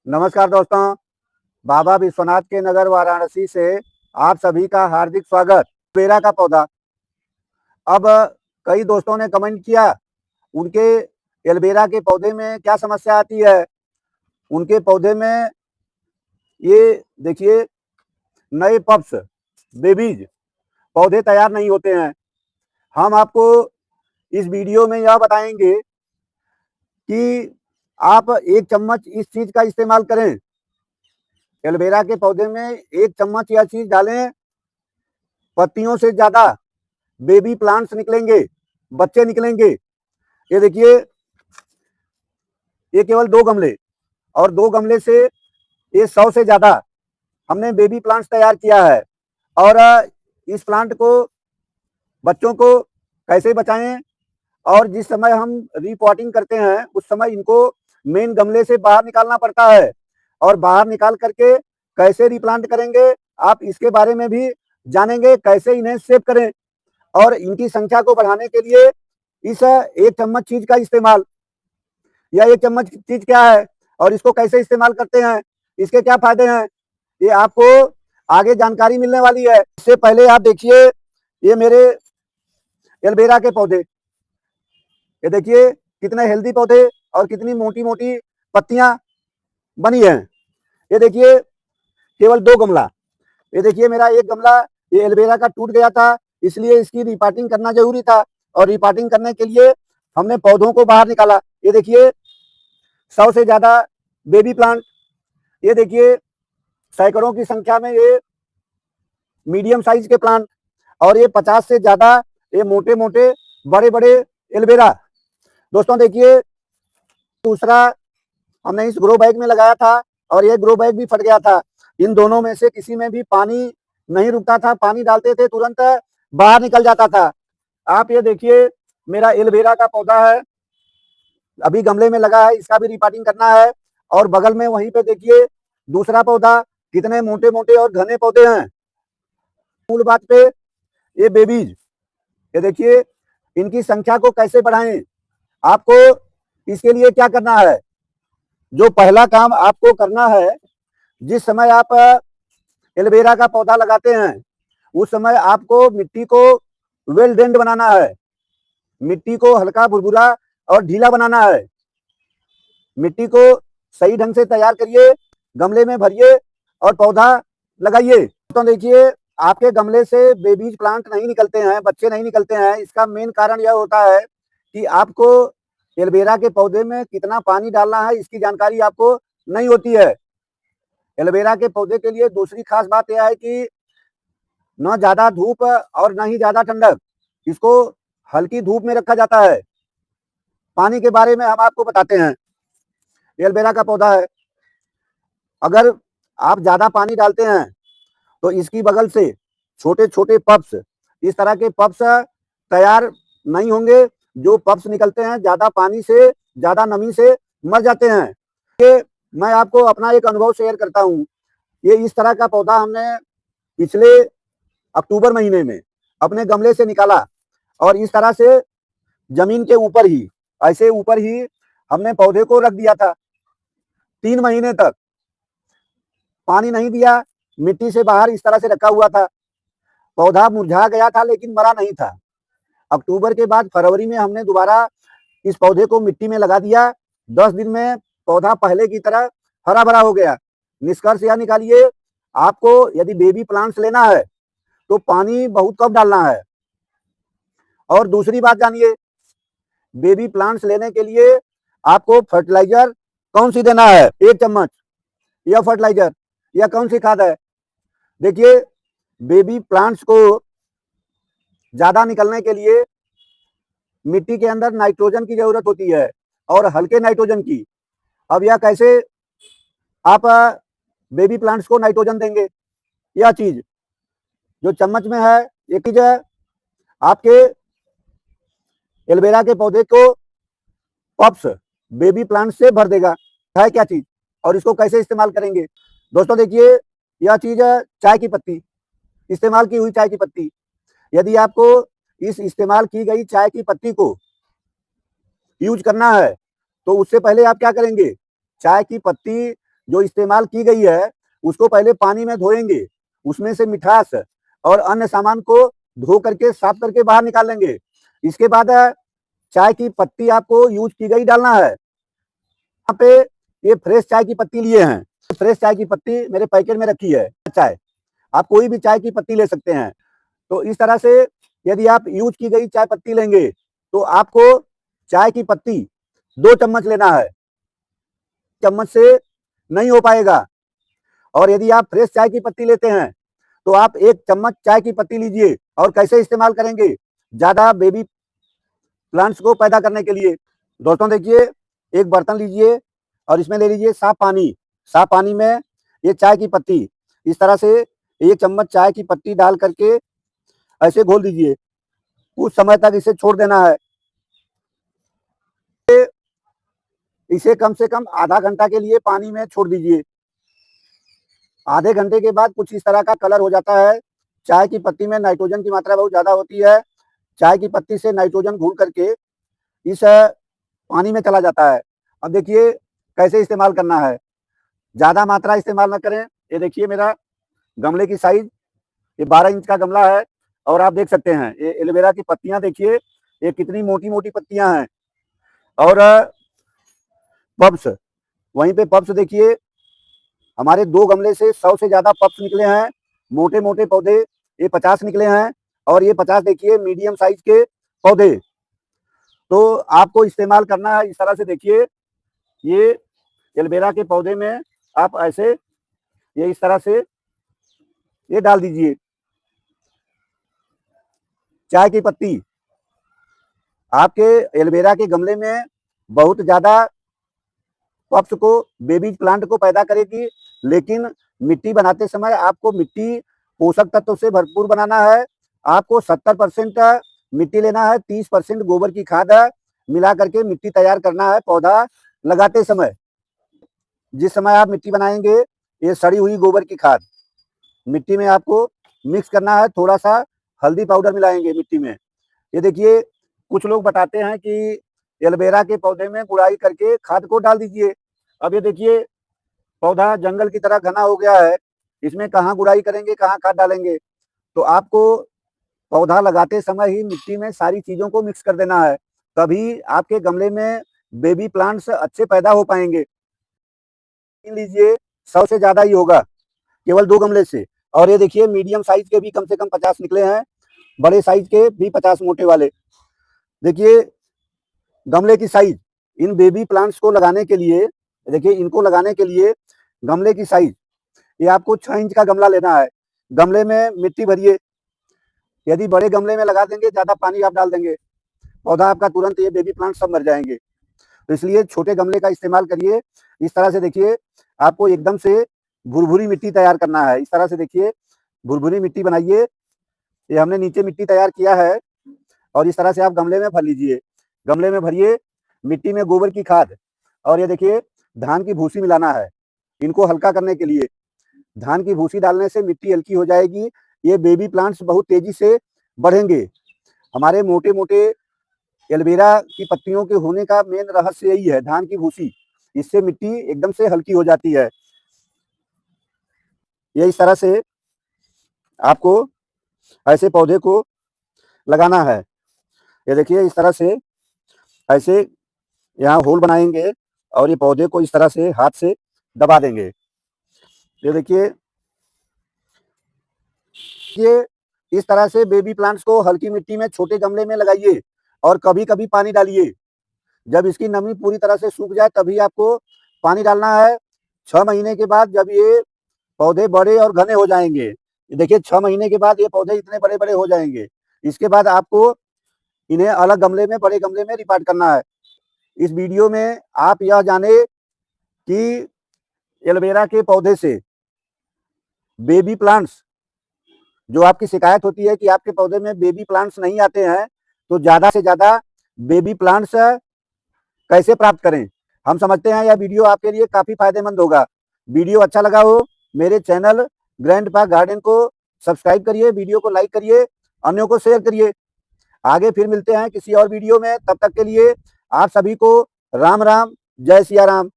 नमस्कार दोस्तों, बाबा विश्वनाथ के नगर वाराणसी से आप सभी का हार्दिक स्वागत। एलोवेरा का पौधा। अब कई दोस्तों ने कमेंट किया, उनके एलोवेरा के पौधे में क्या समस्या आती है। उनके पौधे में ये देखिए, नए पप्स, बेबीज पौधे तैयार नहीं होते हैं। हम आपको इस वीडियो में यह बताएंगे कि आप 1 चम्मच इस चीज का इस्तेमाल करें। एलोवेरा के पौधे में 1 चम्मच यह चीज डालें, पत्तियों से ज्यादा बेबी प्लांट्स निकलेंगे, बच्चे निकलेंगे। ये देखिए, ये केवल 2 गमले, और 2 गमले से ये 100 से ज्यादा हमने बेबी प्लांट्स तैयार किया है। और इस प्लांट को, बच्चों को कैसे बचाएं, और जिस समय हम रिपॉटिंग करते हैं उस समय इनको मेन गमले से बाहर निकालना पड़ता है, और बाहर निकाल करके कैसे रिप्लांट करेंगे, आप इसके बारे में भी जानेंगे। कैसे इन्हें सेव करें और इनकी संख्या को बढ़ाने के लिए इस 1 चम्मच चीज का इस्तेमाल। यह 1 चम्मच चीज क्या है और इसको कैसे इस्तेमाल करते हैं, इसके क्या फायदे हैं, ये आपको आगे जानकारी मिलने वाली है। इससे पहले आप देखिए, ये मेरे एलोवेरा के पौधे, ये देखिए कितने हेल्दी पौधे और कितनी मोटी मोटी पत्तियां बनी हैं। ये देखिए, केवल 2 गमला। ये देखिए, मेरा 1 गमला ये एलोवेरा का टूट गया था, इसलिए इसकी रिपार्टिंग करना जरूरी था, और रिपार्टिंग करने के लिए हमने पौधों को बाहर निकाला। ये देखिए, 100 से ज्यादा बेबी प्लांट। ये देखिए, सैकड़ों की संख्या में ये मीडियम साइज के प्लांट, और ये 50 से ज्यादा ये मोटे मोटे बड़े बड़े एलोवेरा। दोस्तों देखिए, दूसरा हमने इस ग्रो बैग में लगाया था, और ये ग्रो बैग भी फट गया था। इन दोनों में से किसी में भी पानी नहीं रुकता था, पानी डालते थे तुरंत बाहर निकल जाता था। आप ये देखिए, मेरा एलोवेरा का पौधा है, अभी गमले में लगा है, इसका भी रिपार्टिंग करना है। और बगल में वहीं पे देखिए दूसरा पौधा, कितने मोटे मोटे और घने पौधे हैं। मूल बात पे, ये बेबीज, ये देखिए, इनकी संख्या को कैसे बढ़ाएं। आपको इसके लिए क्या करना है, जो पहला काम आपको करना है, जिस समय आप एलोवेरा का पौधा लगाते हैं उस समय आपको मिट्टी को वेल ड्रेन्ड बनाना है। मिट्टी को हल्का भुरभुरा और ढीला बनाना है। मिट्टी को सही ढंग से तैयार करिए, गमले में भरिए और पौधा लगाइए। तो देखिए, आपके गमले से बेबीज प्लांट नहीं निकलते हैं, बच्चे नहीं निकलते हैं। इसका मेन कारण यह होता है कि आपको एलोवेरा के पौधे में कितना पानी डालना है इसकी जानकारी आपको नहीं होती है। एलोवेरा के पौधे के लिए दूसरी खास बात यह है कि न ज्यादा धूप और न ही ज्यादा ठंडक, इसको हल्की धूप में रखा जाता है। पानी के बारे में हम आपको बताते हैं। एलोवेरा का पौधा है, अगर आप ज्यादा पानी डालते हैं तो इसकी बगल से छोटे छोटे पप्स, इस तरह के पप्स तैयार नहीं होंगे। जो पप्स निकलते हैं ज्यादा पानी से, ज्यादा नमी से मर जाते हैं। ये मैं आपको अपना एक अनुभव शेयर करता हूँ। ये इस तरह का पौधा हमने पिछले अक्टूबर महीने में अपने गमले से निकाला, और इस तरह से जमीन के ऊपर ही, ऐसे ऊपर ही हमने पौधे को रख दिया था। 3 महीने तक पानी नहीं दिया, मिट्टी से बाहर इस तरह से रखा हुआ था। पौधा मुरझा गया था लेकिन मरा नहीं था। अक्टूबर के बाद फरवरी में हमने दोबारा इस पौधे को मिट्टी में लगा दिया। 10 दिन में पौधा पहले की तरह हरा भरा हो गया। निष्कर्ष यह निकालिए, आपको यदि बेबी प्लांट्स लेना है तो पानी बहुत कम डालना है। और दूसरी बात जानिए, बेबी प्लांट्स लेने के लिए आपको फर्टिलाइजर कौन सी देना है। 1 चम्मच यह फर्टिलाइजर, यह कौन सी खाद है। देखिए, बेबी प्लांट्स को ज्यादा निकलने के लिए मिट्टी के अंदर नाइट्रोजन की जरूरत होती है, और हल्के नाइट्रोजन की। अब यह कैसे आप बेबी प्लांट्स को नाइट्रोजन देंगे। यह चीज जो चम्मच में है, ये चीज आपके एलोवेरा के पौधे को पप्स, बेबी प्लांट से भर देगा। है क्या चीज, और इसको कैसे इस्तेमाल करेंगे। दोस्तों देखिए, यह चीज है चाय की पत्ती, इस्तेमाल की हुई चाय की पत्ती। यदि आपको इस इस्तेमाल की गई चाय की पत्ती को यूज करना है तो उससे पहले आप क्या करेंगे, चाय की पत्ती जो इस्तेमाल की गई है उसको पहले पानी में धोएंगे, उसमें से मिठास और अन्य सामान को धो करके साफ करके बाहर निकाल लेंगे। इसके बाद चाय की पत्ती आपको यूज की गई डालना है। यहाँ पे ये फ्रेश चाय की पत्ती लिए हैं, फ्रेश चाय की पत्ती मेरे पैकेट में रखी है। चाय आप कोई भी चाय की पत्ती ले सकते हैं। तो इस तरह से यदि आप यूज की गई चाय पत्ती लेंगे तो आपको चाय की पत्ती 2 चम्मच लेना है, चम्मच से नहीं हो पाएगा। और यदि आप फ्रेश चाय की पत्ती लेते हैं तो आप 1 चम्मच चाय की पत्ती लीजिए। और कैसे इस्तेमाल करेंगे, ज्यादा बेबी प्लांट्स को पैदा करने के लिए। दोस्तों देखिए, एक बर्तन लीजिए और इसमें ले लीजिए साफ पानी। साफ पानी में ये चाय की पत्ती इस तरह से 1 चम्मच चाय की पत्ती डाल करके ऐसे घोल दीजिए। कुछ समय तक इसे छोड़ देना है। इसे कम से कम आधा घंटा के लिए पानी में छोड़ दीजिए। आधे घंटे के बाद कुछ इस तरह का कलर हो जाता है। चाय की पत्ती में नाइट्रोजन की मात्रा बहुत ज्यादा होती है। चाय की पत्ती से नाइट्रोजन घुल करके इस पानी में चला जाता है। अब देखिए कैसे इस्तेमाल करना है, ज्यादा मात्रा इस्तेमाल न करें। ये देखिए मेरा गमले की साइज, ये 12 इंच का गमला है। और आप देख सकते हैं ये एलोवेरा की पत्तियां देखिए, ये कितनी मोटी मोटी पत्तियां हैं। और पब्स, वहीं पे पब्स देखिए, हमारे 2 गमले से 100 से ज्यादा पब्स निकले हैं। मोटे मोटे पौधे ये 50 निकले हैं। और ये 50 देखिए मीडियम साइज के पौधे। तो आपको इस्तेमाल करना है इस तरह से। देखिए ये एलोवेरा के पौधे में आप ऐसे ये इस तरह से ये डाल दीजिए चाय की पत्ती। आपके एलोवेरा के गमले में बहुत ज्यादा पप्स को, बेबी प्लांट को पैदा करेगी। लेकिन मिट्टी बनाते समय आपको मिट्टी पोषक तत्व से भरपूर बनाना है। आपको 70% मिट्टी लेना है, 30% गोबर की खाद मिला करके मिट्टी तैयार करना है पौधा लगाते समय। जिस समय आप मिट्टी बनाएंगे, ये सड़ी हुई गोबर की खाद मिट्टी में आपको मिक्स करना है। थोड़ा सा हल्दी पाउडर मिलाएंगे मिट्टी में। ये देखिए कुछ लोग बताते हैं कि एलोवेरा के पौधे में गुड़ाई करके खाद को डाल दीजिए। अब ये देखिए पौधा जंगल की तरह घना हो गया है, इसमें कहाँ गुड़ाई करेंगे, कहाँ खाद डालेंगे। तो आपको पौधा लगाते समय ही मिट्टी में सारी चीजों को मिक्स कर देना है, तभी आपके गमले में बेबी प्लांट्स अच्छे पैदा हो पाएंगे। लीजिए 100 से ज्यादा ही होगा केवल 2 गमले से। और ये देखिए मीडियम साइज के भी कम से कम 50 निकले हैं, बड़े साइज के भी 50 मोटे वाले। देखिए गमले की साइज इन बेबी प्लांट्स को लगाने के लिए, देखिए इनको लगाने के लिए गमले की साइज ये आपको 6 इंच का गमला लेना है। गमले में मिट्टी भरिए। यदि बड़े गमले में लगा देंगे, ज्यादा पानी आप डाल देंगे, पौधा आपका तुरंत ये बेबी प्लांट सब मर जाएंगे। तो इसलिए छोटे गमले का इस्तेमाल करिए। इस तरह से देखिए आपको एकदम से भुरभुरी मिट्टी तैयार करना है। इस तरह से देखिए भुरभुरी मिट्टी बनाइए। ये हमने नीचे मिट्टी तैयार किया है और इस तरह से आप गमले में भर लीजिए। गमले में भरिए, मिट्टी में गोबर की खाद और ये देखिए धान की भूसी मिलाना है इनको हल्का करने के लिए। धान की भूसी डालने से मिट्टी हल्की हो जाएगी। ये बेबी प्लांट्स बहुत तेजी से बढ़ेंगे। हमारे मोटे मोटे एलोवेरा की पत्तियों के होने का मेन रहस्य यही है, धान की भूसी। इससे मिट्टी एकदम से हल्की हो जाती है। ये इस तरह से आपको ऐसे पौधे को लगाना है। ये देखिए इस तरह से ऐसे यहाँ होल बनाएंगे और ये पौधे को इस तरह से हाथ से दबा देंगे। ये देखिए ये इस तरह से बेबी प्लांट्स को हल्की मिट्टी में छोटे गमले में लगाइए और कभी कभी पानी डालिए। जब इसकी नमी पूरी तरह से सूख जाए तभी आपको पानी डालना है। 6 महीने के बाद जब ये पौधे बड़े और घने हो जाएंगे, देखिए 6 महीने के बाद ये पौधे इतने बड़े बड़े हो जाएंगे, इसके बाद आपको इन्हें अलग गमले में, बड़े गमले में रिपार्ट करना है। इस वीडियो में आप यह जाने कि एलोवेरा के पौधे से बेबी प्लांट्स, जो आपकी शिकायत होती है कि आपके पौधे में बेबी प्लांट्स नहीं आते हैं, तो ज्यादा से ज्यादा बेबी प्लांट्स कैसे प्राप्त करें। हम समझते हैं यह वीडियो आपके लिए काफी फायदेमंद होगा। वीडियो अच्छा लगा हो, मेरे चैनल ग्रैंडपा गार्डन को सब्सक्राइब करिए, वीडियो को लाइक करिए, अन्यों को शेयर करिए। आगे फिर मिलते हैं किसी और वीडियो में। तब तक के लिए आप सभी को राम राम, जय सिया राम।